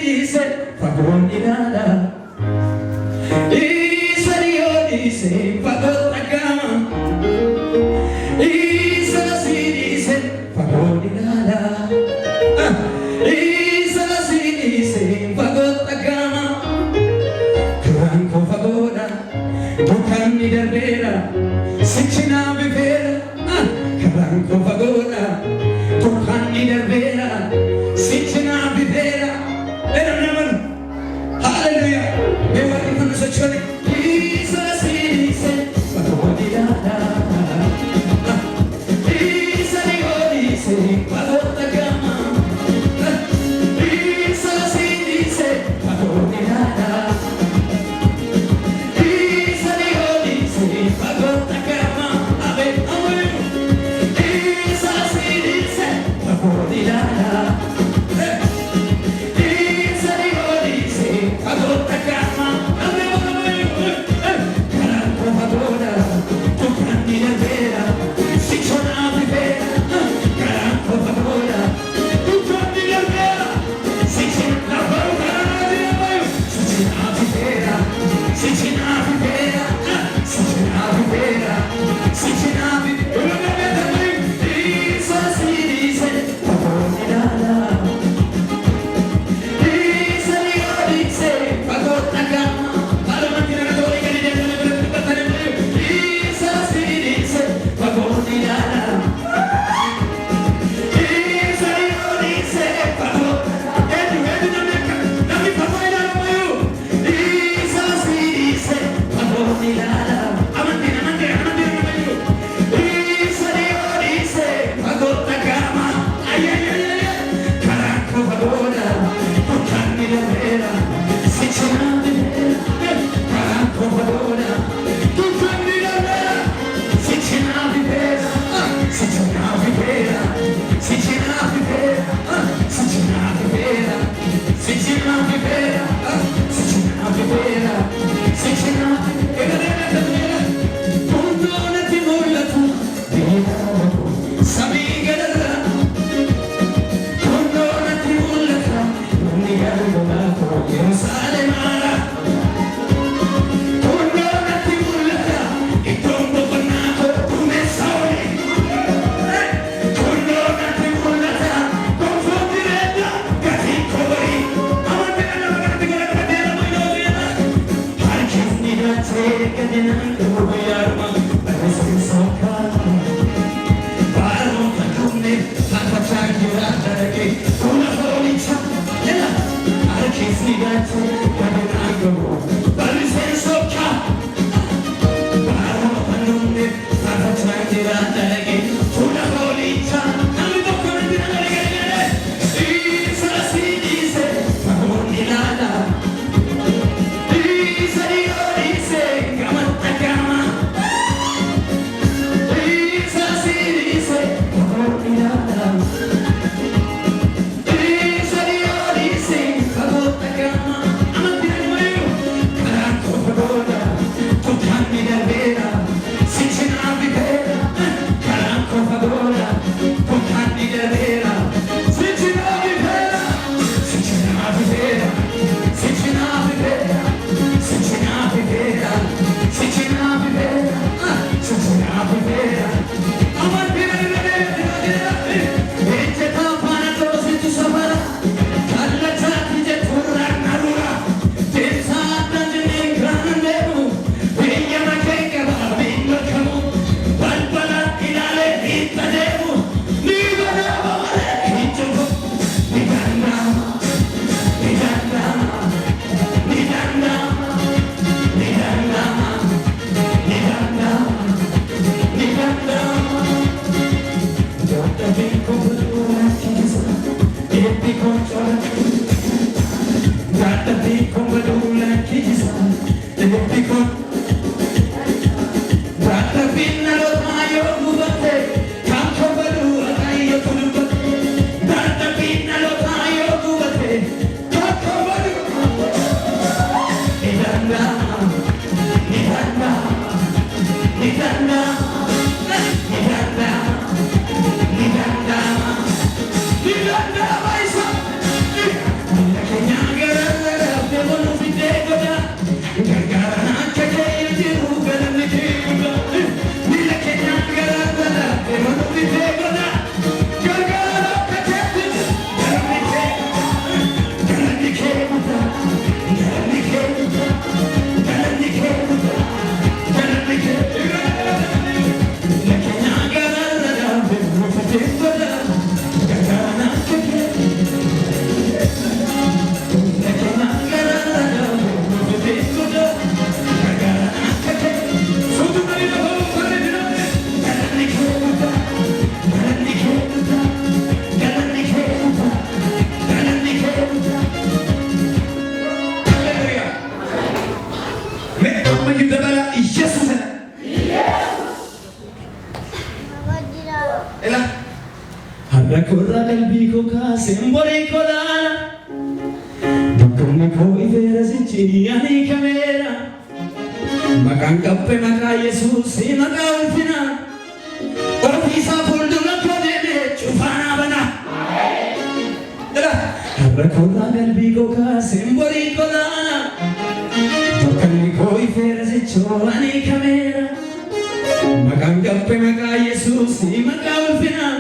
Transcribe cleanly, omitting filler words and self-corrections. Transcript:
dice, fagonilala. Isa Dio dice, fagotagama. Isa si dice, fagonilala. Isa si dice, fagotagama. Franco fagoda, bukan ni darbera, sicina vivera. Franco fagoda, bukan ni darbera, sicina vivera. Hallelujah. Memang itu sesuatu. Isa si dice, fagonilala. Isa Dio dice, fagotagama. Isa si dice, fagonilala. simboli colana Dukkanni koo ifeera sichi ani kameera Maqaan qabbee maqaa Yesuusii maqaa ulfinaa Ofiisaa fuuldura koo deemee cufaanaa banaa Har'a koolaa qalbii koo kaasee simbolii kolaana Dukkanni koo ifeera sichi ani kameera Maqaan qabbee maqaa Yesuusii maqaa ulfinaa